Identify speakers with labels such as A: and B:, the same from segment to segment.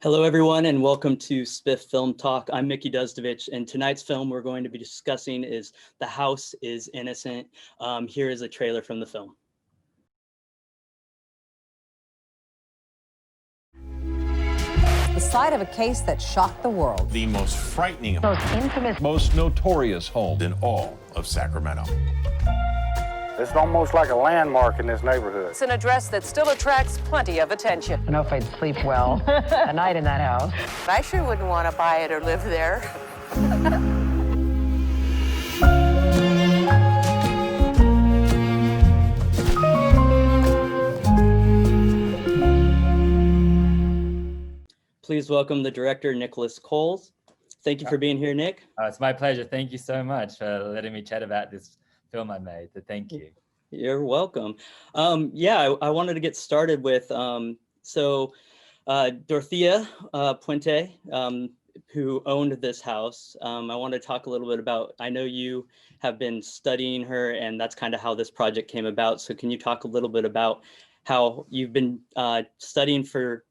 A: Hello, everyone, and welcome to SBIFF Film Talk. I'm Mickey Duzdovich, and tonight's film we're going to be discussing is The House is Innocent. Here is a trailer from the film.
B: The side of a case that shocked the world.
C: The most frightening,
B: Most infamous,
C: most notorious home in all of Sacramento.
D: It's almost like a landmark in this neighborhood.
E: It's an address that still attracts plenty of attention.
B: I don't know if I'd sleep well a night in that house.
E: I sure wouldn't want to buy it or live there.
A: Please welcome the director, Nicholas Coles. Thank you for being here, Nick.
F: It's my pleasure. Thank you so much for letting me chat about this film I made. So thank you.
A: You're welcome. I wanted to get started with, Dorothea Puente, who owned this house. I want to talk a little bit about, I know you have been studying her, and that's kind of how this project came about. So can you talk a little bit about how you've been studying for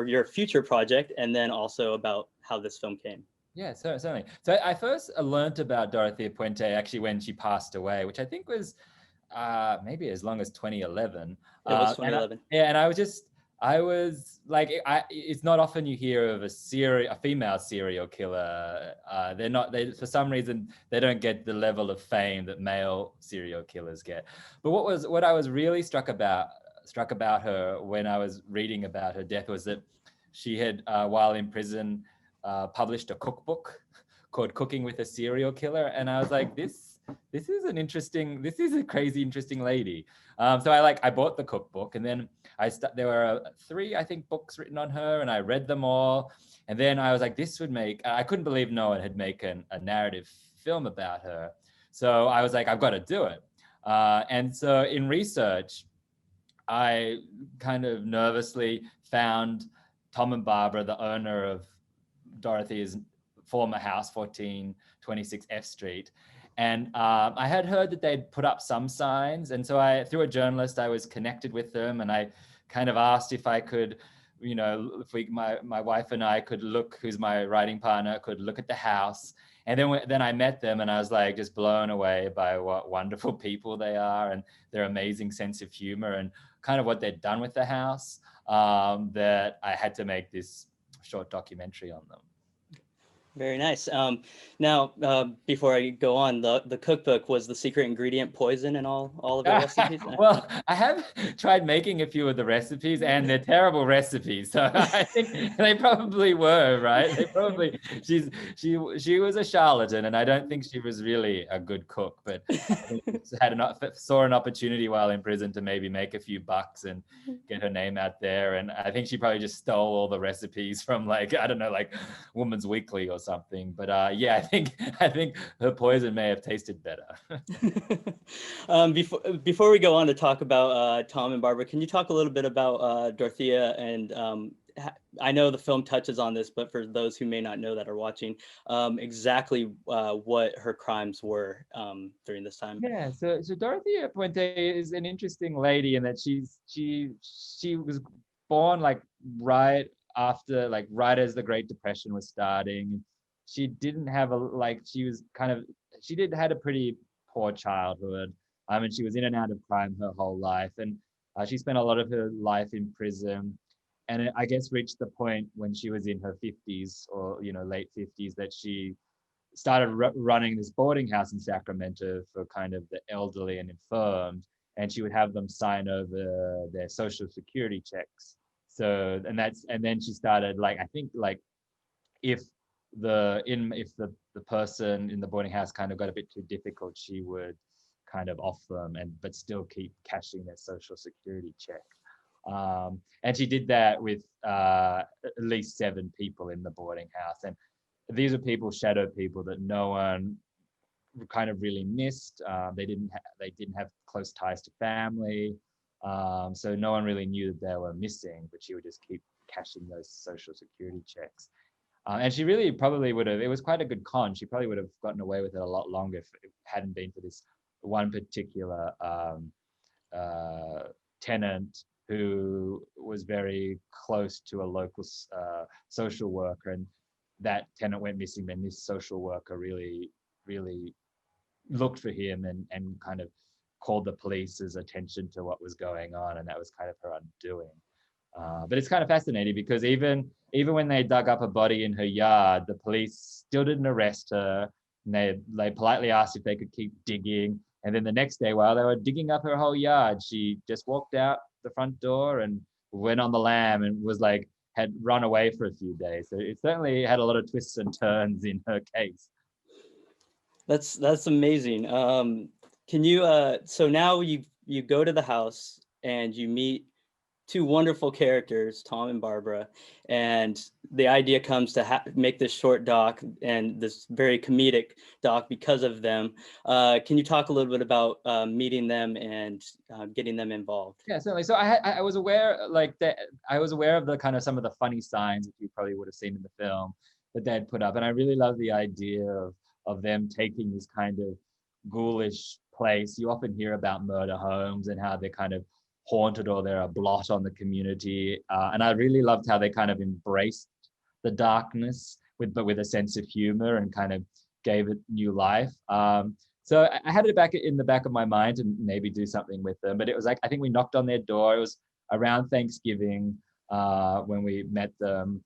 A: your future project, and then also about how this film came?
F: Yeah, certainly. So I first learned about Dorothea Puente actually when she passed away, which I think was maybe as long as 2011.
A: It was 2011.
F: And I was like, it's not often you hear of a female serial killer. For some reason, they don't get the level of fame that male serial killers get. But what I was really struck about her when I was reading about her death was that she had, while in prison, published a cookbook called Cooking with a Serial Killer. And I was like, this is a crazy, interesting lady. So I bought the cookbook, and then there were 3, I think, books written on her, and I read them all. And then I was like, I couldn't believe no one had made a narrative film about her. So I was like, I've got to do it. And so in research, I kind of nervously found Tom and Barbara, the owner of Dorothea's former house, 1426 F Street. And I had heard that they'd put up some signs. And so through a journalist, I was connected with them, and I kind of asked if I could, my wife and I could look, who's my writing partner, could look at the house. And then I met them, and I was like just blown away by what wonderful people they are, and their amazing sense of humor, and kind of what they'd done with the house, that I had to make this short documentary on them.
A: Very nice. Now, before I go on, the cookbook, was the secret ingredient poison in all of your recipes?
F: Well, I have tried making a few of the recipes, and they're terrible recipes. So I think they probably were, right? She was a charlatan, and I don't think she was really a good cook, but saw an opportunity while in prison to maybe make a few bucks and get her name out there. And I think she probably just stole all the recipes from like Woman's Weekly or something. But I think her poison may have tasted better.
A: Before we go on to talk about Tom and Barbara, can you talk a little bit about Dorothea? And I know the film touches on this, but for those who may not know that are watching, exactly what her crimes were during this time.
F: Yeah, so Dorothea Puente is an interesting lady in that she was born right as the Great Depression was starting. She didn't have she had a pretty poor childhood. And she was in and out of crime her whole life. And she spent a lot of her life in prison. And it, I guess, reached the point when she was in her 50s or, late 50s that she started running this boarding house in Sacramento for kind of the elderly and infirmed. And she would have them sign over their Social Security checks. So, and then she started if the person in the boarding house kind of got a bit too difficult, she would kind of off them but still keep cashing their Social Security check. And she did that with at least 7 people in the boarding house. And these are shadow people that no one kind of really missed. They didn't have close ties to family. So no one really knew that they were missing, but she would just keep cashing those Social Security checks. And she really probably would have, it was quite a good con. She probably would have gotten away with it a lot longer if it hadn't been for this one particular tenant who was very close to a local social worker, and that tenant went missing. Then this social worker really looked for him and kind of called the police's attention to what was going on, and that was kind of her undoing. But it's kind of fascinating because even when they dug up a body in her yard, the police still didn't arrest her. And they politely asked if they could keep digging. And then the next day, while they were digging up her whole yard, she just walked out the front door and went on the lam and was like, had run away for a few days. So it certainly had a lot of twists and turns in her case.
A: That's amazing. Can you, so now you go to the house and you meet two wonderful characters, Tom and Barbara, and the idea comes to make this short doc and this very comedic doc because of them. Can you talk a little bit about meeting them and getting them involved?
F: Yeah, certainly. So I was aware, like that, I was aware of the kind of some of the funny signs that you probably would have seen in the film that they'd put up, and I really love the idea of them taking this kind of ghoulish place. You often hear about murder homes and how they're kind of haunted or they're a blot on the community. And I really loved how they kind of embraced the darkness but with a sense of humor and kind of gave it new life. So I had it in the back of my mind to maybe do something with them. But it was like, I think we knocked on their door. It was around Thanksgiving when we met them,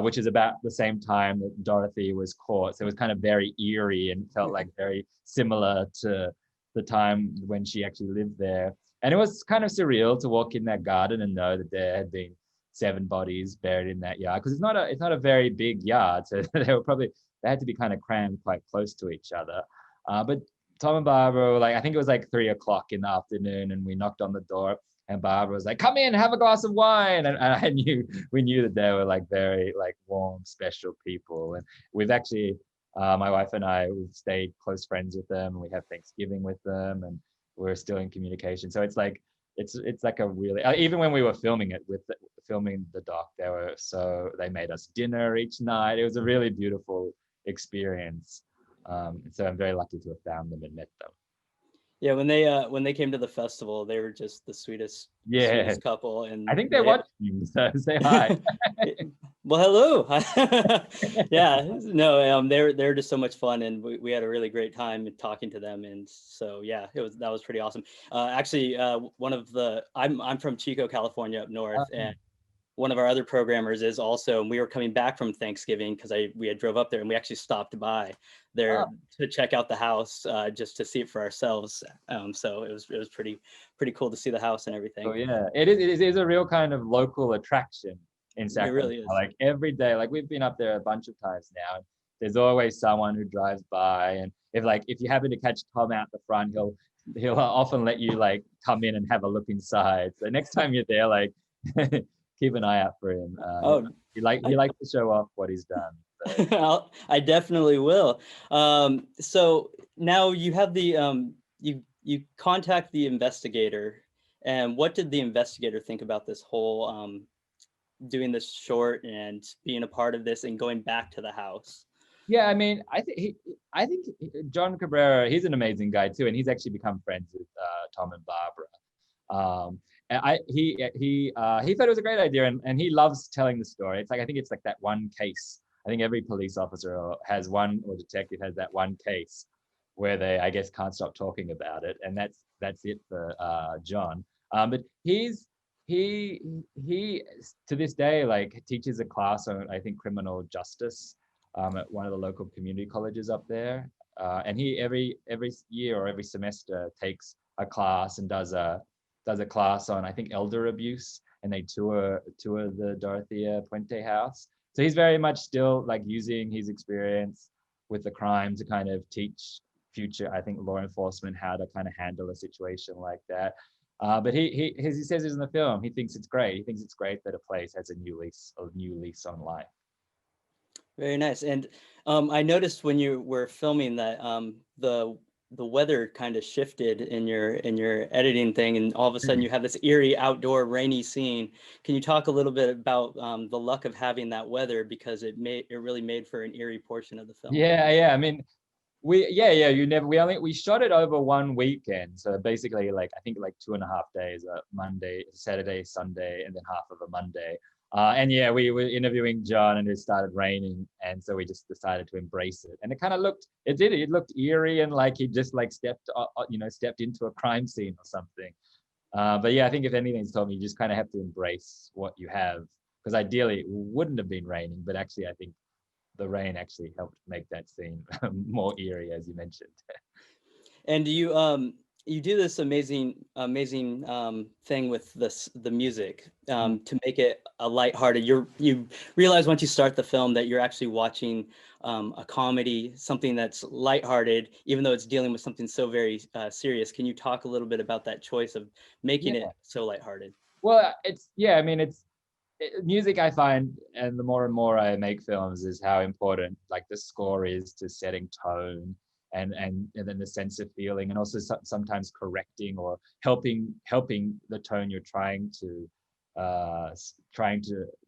F: which is about the same time that Dorothy was caught. So it was kind of very eerie and felt like very similar to the time when she actually lived there. And it was kind of surreal to walk in that garden and know that there had been 7 bodies buried in that yard, because it's not a very big yard, so they had to be kind of crammed quite close to each other. But Tom and Barbara were like, I think it was like 3 o'clock in the afternoon, and we knocked on the door, and Barbara was like, "Come in, have a glass of wine." And we knew that they were like very like warm, special people. And we've actually, my wife and I, we've stayed close friends with them, and we have Thanksgiving with them, and we're still in communication. So it's like a really, even when we were filming the doc, they made us dinner each night. It was a really beautiful experience. So I'm very lucky to have found them and met them.
A: Yeah, when they came to the festival, they were just the sweetest couple. And
F: I think they watched you, so say hi.
A: Well, hello. Yeah, no, they're just so much fun, and we had a really great time talking to them, and so yeah, that was pretty awesome. Actually, I'm from Chico, California, up north, and one of our other programmers is also, and we were coming back from Thanksgiving because we had drove up there, and we actually stopped by there to check out the house just to see it for ourselves. So it was pretty cool to see the house and everything.
F: Oh yeah, it is a real kind of local attraction in Sacramento.
A: It really is.
F: Like every day, like we've been up there a bunch of times now. There's always someone who drives by, and if you happen to catch Tom out the front, he'll often let you like come in and have a look inside. So next time you're there, like keep an eye out for him. He likes to show off what he's done. So.
A: I definitely will. So now you have you contact the investigator, and what did the investigator think about this whole doing this short and being a part of this and going back to the house?
F: Yeah, I mean, I think John Cabrera, he's an amazing guy too, and he's actually become friends with Tom and Barbara. And he thought it was a great idea, and he loves telling the story. It's like, I think it's like that one case. I think every police officer has one, or detective has that one case where they, I guess, can't stop talking about it, and that's it for John. But he to this day like teaches a class on, I think, criminal justice at one of the local community colleges up there, and he every year or every semester takes a class and does a class on, I think, elder abuse, and they tour the Dorothea Puente house. So he's very much still like using his experience with the crime to kind of teach future, I think, law enforcement how to kind of handle a situation like that. But he as he says in the film, he thinks it's great. He thinks it's great that a place has a new lease on life.
A: Very nice. And I noticed when you were filming that the weather kind of shifted in your editing thing, and all of a sudden you have this eerie outdoor rainy scene. Can you talk a little bit about the luck of having that weather, because it really made for an eerie portion of the film?
F: Yeah. I mean, We shot it over one weekend. So basically like, I think like 2.5 days, Monday, Saturday, Sunday, and then half of a Monday. And yeah, we were interviewing John and it started raining. And so we just decided to embrace it. And it kind of it looked eerie and like he just like stepped into a crime scene or something. But yeah, I think if anything, it's taught me you just kind of have to embrace what you have. Because ideally it wouldn't have been raining, but actually I think the rain actually helped make that scene more eerie, as you mentioned.
A: And you do this amazing thing with the music to make it a lighthearted. You realize once you start the film that you're actually watching a comedy, something that's lighthearted, even though it's dealing with something so very serious. Can you talk a little bit about that choice of making it so lighthearted?
F: Well, music, I find, and the more and more I make films, is how important like the score is to setting tone and then the sense of feeling, and also sometimes correcting or helping the tone you're trying to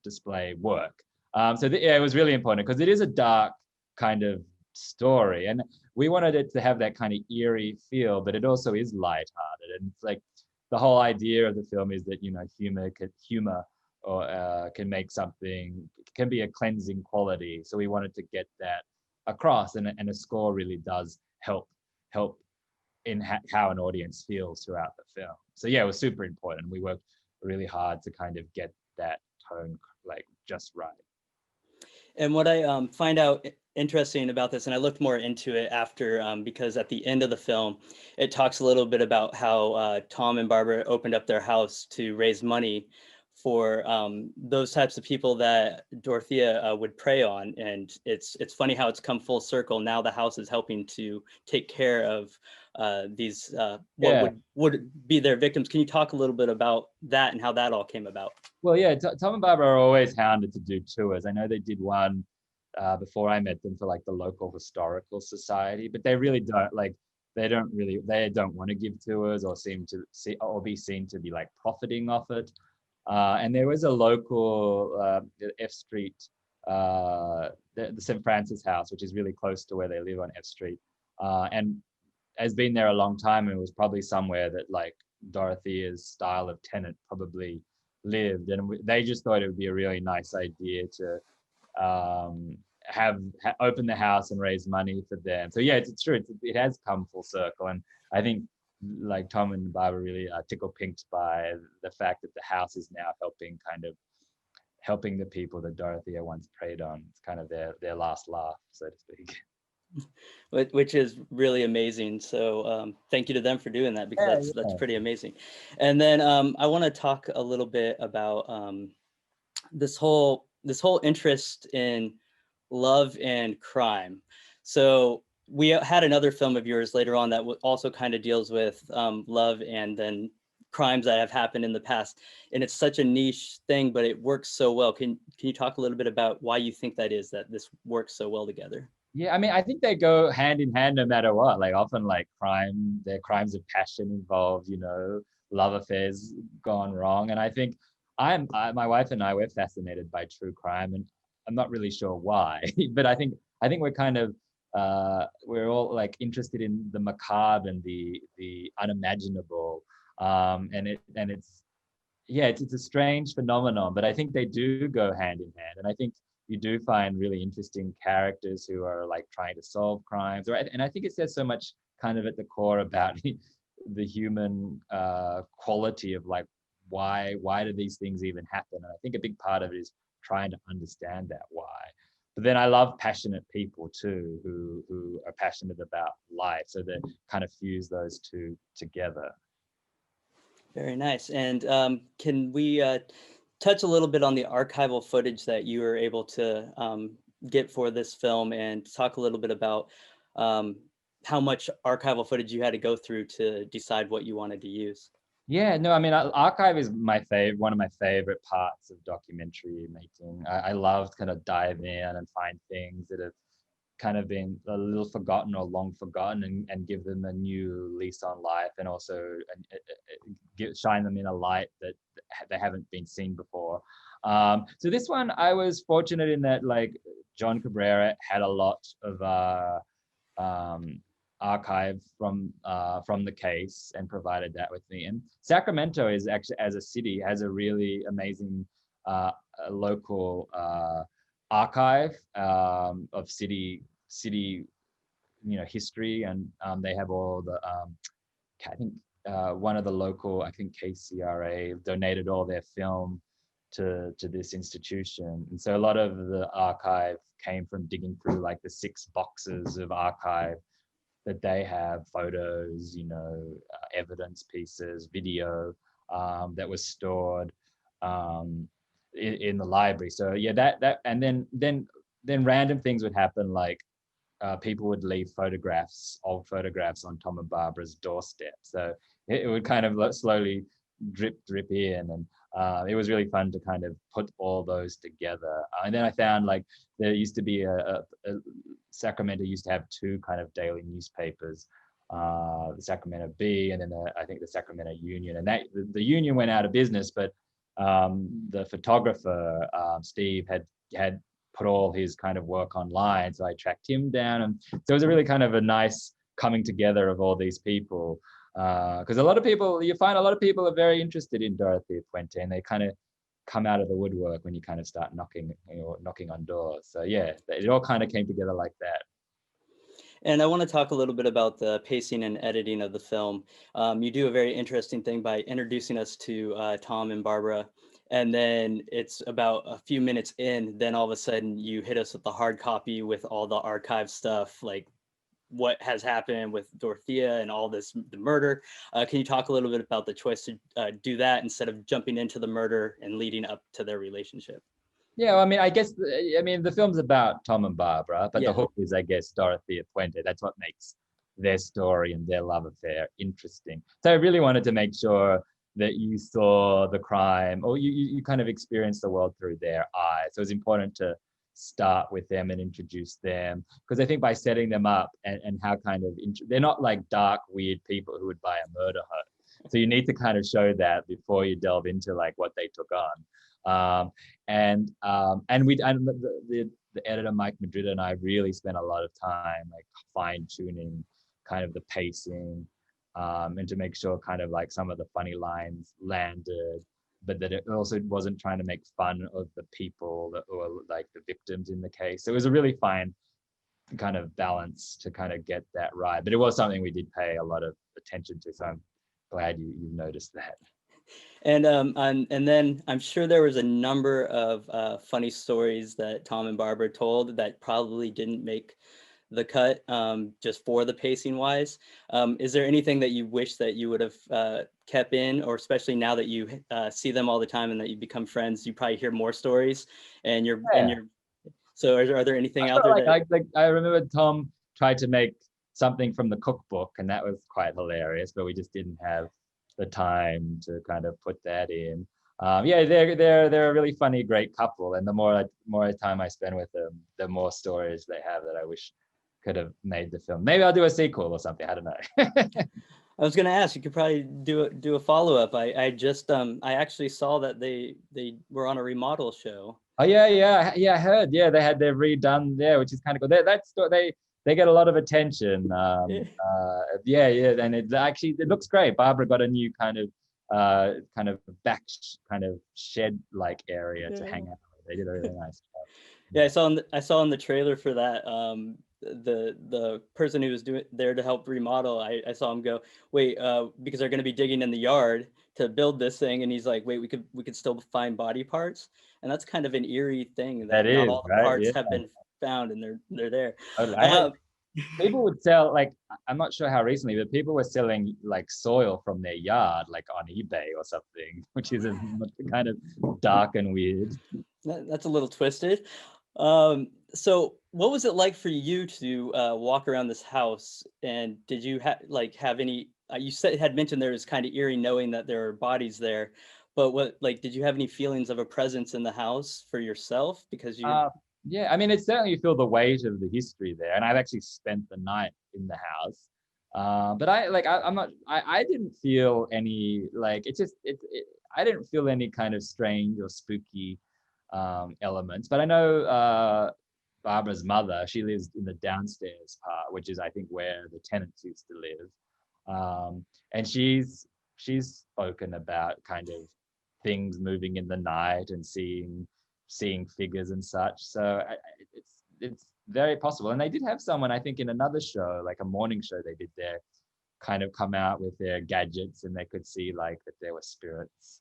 F: display work. It was really important because it is a dark kind of story, and we wanted it to have that kind of eerie feel, but it also is lighthearted. And it's like the whole idea of the film is that humor or can make something, can be a cleansing quality. So we wanted to get that across, and a score really does help in how an audience feels throughout the film. So yeah, it was super important. We worked really hard to kind of get that tone like just right.
A: And what I find out interesting about this, and I looked more into it after, because at the end of the film, it talks a little bit about how Tom and Barbara opened up their house to raise money for those types of people that Dorothea would prey on. And it's funny how it's come full circle. Now the house is helping to take care of these what would be their victims. Can you talk a little bit about that and how that all came about?
F: Well, yeah, Tom and Barbara are always hounded to do tours. I know they did one before I met them for like the local historical society, but they really don't like. They don't want to give tours or be seen to be like profiting off it. And there was a local F Street, the St. Francis House, which is really close to where they live on F Street, and has been there a long time. And it was probably somewhere that like Dorothea's style of tenant probably lived, and they just thought it would be a really nice idea to open the house and raise money for them. So yeah, it's true. It has come full circle, and I think like Tom and Barbara really tickle pinked by the fact that the house is now helping the people that Dorothea once preyed on. It's kind of their last laugh, so to speak.
A: Which is really amazing. So thank you to them for doing that, because that's pretty amazing. And then I want to talk a little bit about this whole interest in love and crime. So we had another film of yours later on that also kind of deals with love and then crimes that have happened in the past. And it's such a niche thing, but it works so well. Can you talk a little bit about why you think that is, that this works so well together?
F: Yeah, I mean, I think they go hand in hand no matter what. Like often like there are crimes of passion involved, love affairs gone wrong. And I think my wife and I, we're fascinated by true crime, and I'm not really sure why, but I think we're kind of, we're all like interested in the macabre and the unimaginable. And it's a strange phenomenon, but I think they do go hand in hand. And I think you do find really interesting characters who are like trying to solve crimes, and I think it says so much kind of at the core about the human quality of like why do these things even happen. And I think a big part of it is trying to understand that why. But then I love passionate people too, who are passionate about life, so they kind of fuse those two together.
A: Very nice. And can we touch a little bit on the archival footage that you were able to get for this film, and talk a little bit about how much archival footage you had to go through to decide what you wanted to use?
F: Yeah, no, I mean, archive is one of my favorite parts of documentary making. I love kind of dive in and find things that have kind of been a little forgotten or long forgotten, and give them a new lease on life, and also shine them in a light that they haven't been seen before. So this one, I was fortunate in that like John Cabrera had a lot of archive from the case and provided that with me. And Sacramento is actually, as a city, has a really amazing local archive of city history, and they have all the I think one of the local, I think KCRA donated all their film to this institution, and so a lot of the archive came from digging through like the 6 boxes of archive that they have, photos, evidence pieces, video that was stored in the library. So yeah, that and then random things would happen, like people would leave old photographs on Tom and Barbara's doorstep. So it would kind of slowly drip in, and it was really fun to kind of put all those together. And then I found like there used to be Sacramento used to have 2 kind of daily newspapers, the Sacramento Bee, and then I think the Sacramento Union. And the Union went out of business, but the photographer Steve had put all his kind of work online, so I tracked him down, and so it was a really kind of a nice coming together of all these people, because you find a lot of people are very interested in Dorothea Puente, and they kind of come out of the woodwork when you kind of start knocking on doors. So yeah, it all kind of came together like that.
A: And I want to talk a little bit about the pacing and editing of the film. You do a very interesting thing by introducing us to Tom and Barbara, and then it's about a few minutes in, then all of a sudden you hit us with the hard copy with all the archive stuff, like what has happened with Dorothea and all this, the murder. Can you talk a little bit about the choice to do that instead of jumping into the murder and leading up to their relationship?
F: Yeah, well, I mean, the film's about Tom and Barbara, but
A: Yeah.
F: The hook is, I guess, Dorothea Puente. That's what makes their story and their love affair interesting. So I really wanted to make sure that you saw the crime, or you kind of experienced the world through their eyes. So it was important to start with them and introduce them, because I think by setting them up and how kind of they're not like dark, weird people who would buy a murder home. So you need to kind of show that before you delve into like what they took on. And the editor Mike Madrid and I really spent a lot of time like fine tuning kind of the pacing, and to make sure kind of like some of the funny lines landed, but that it also wasn't trying to make fun of the people that were like the victims in the case. So it was a really fine kind of balance to kind of get that right. But it was something we did pay a lot of attention to. So I'm glad you noticed that.
A: And then I'm sure there was a number of funny stories that Tom and Barbara told that probably didn't make the cut, just for the pacing wise. Is there anything that you wish that you would have kept in, or especially now that you see them all the time and that you become friends, you probably hear more stories, and so are there anything out there that...
F: I remember Tom tried to make something from the cookbook, and that was quite hilarious, but we just didn't have the time to kind of put that in. Yeah, they're a really funny, great couple, and the more time I spend with them, the more stories they have that I wish could have made the film. Maybe I'll do a sequel or something. I don't know.
A: I was going to ask, you could probably do a follow-up. I actually saw that they were on a remodel show.
F: Oh yeah, I heard. Yeah, they've redone there, which is kind of cool. They get a lot of attention. Yeah, and it looks great. Barbara got a new kind of back kind of shed like area to hang out. They did a really nice job.
A: Yeah, I saw in the trailer for that, the person who was there to help remodel, I saw him go, wait, because they're going to be digging in the yard to build this thing, and he's like, wait, we could still find body parts, and that's kind of an eerie thing that not all the parts have been found, and they're there.
F: People would sell, like, I'm not sure how recently, but people were selling like soil from their yard, like on eBay or something, which is kind of dark and weird.
A: That's a little twisted. So what was it like for you to walk around this house, and did you have any, you had mentioned there was kind of eerie knowing that there are bodies there, but did you have any feelings of a presence in the house for yourself? Because you...
F: Yeah, I mean, it's certainly, you feel the weight of the history there, and I've actually spent the night in the house. But I didn't feel any, like, I didn't feel any kind of strange or spooky elements. But I know Barbara's mother, she lives in the downstairs part, which is I think where the tenants used to live. And she's spoken about kind of things moving in the night and seeing figures and such. So it's very possible. And they did have someone, I think, in another show, like a morning show they did there, kind of come out with their gadgets and they could see like that there were spirits.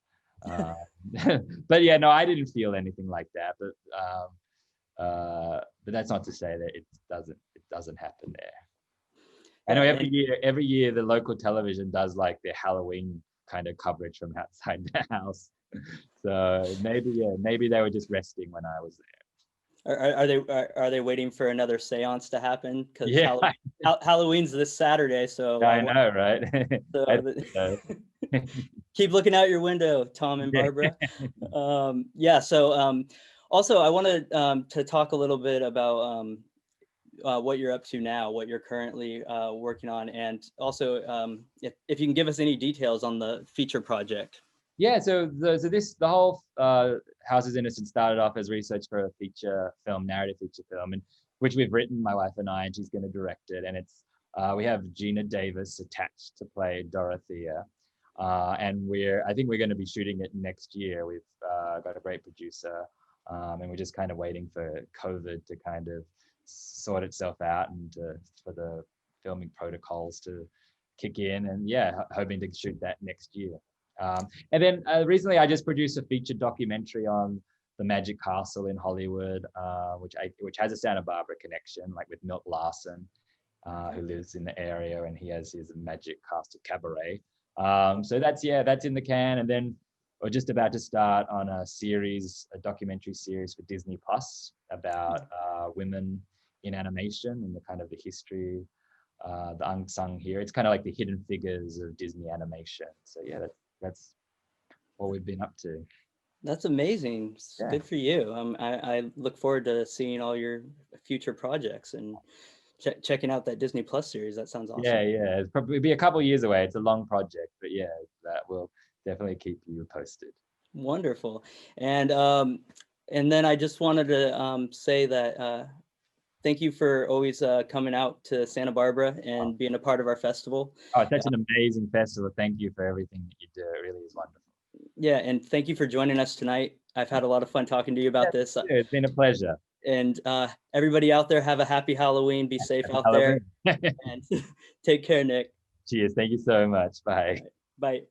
F: But yeah, no, I didn't feel anything like that. But that's not to say that it doesn't happen there. I know every year the local television does like their Halloween kind of coverage from outside the house. So maybe they were just resting when I was there.
A: Are they waiting for another seance to happen? Because
F: Yeah.
A: Halloween's this Saturday, so
F: I know, right?
A: So keep looking out your window, Tom and Barbara. Also, I wanted to talk a little bit about what you're up to now, what you're currently working on, and also if you can give us any details on the feature project.
F: Yeah, so the whole House is Innocent started off as research for a narrative feature film, and which we've written, my wife and I, and she's going to direct it. And it's we have Gina Davis attached to play Dorothea, and I think we're going to be shooting it next year. We've got a great producer, and we're just kind of waiting for COVID to kind of sort itself out and for the filming protocols to kick in, and hoping to shoot that next year. And then recently I just produced a featured documentary on the Magic Castle in Hollywood, which has a Santa Barbara connection, like with Milt Larson, who lives in the area, and he has his Magic Castle Cabaret. So that's in the can. And then we're just about to start on a documentary series for Disney Plus about women in animation and the kind of the history, the unsung here. It's kind of like the hidden figures of Disney animation. So that's what we've been up to.
A: That's amazing.
F: Yeah.
A: Good for you. I look forward to seeing all your future projects and checking out that Disney Plus series. That sounds awesome.
F: Yeah. It'll probably be a couple of years away. It's a long project, but that will definitely keep you posted.
A: Wonderful. And then I just wanted to say that thank you for always coming out to Santa Barbara and being a part of our festival.
F: Oh, it's such an amazing festival. Thank you for everything that you do. It really is wonderful.
A: Yeah, and thank you for joining us tonight. I've had a lot of fun talking to you about this.
F: It's been a pleasure.
A: And everybody out there, have a happy Halloween. Be safe out there. And take care, Nick.
F: Cheers. Thank you so much. Bye.
A: Bye.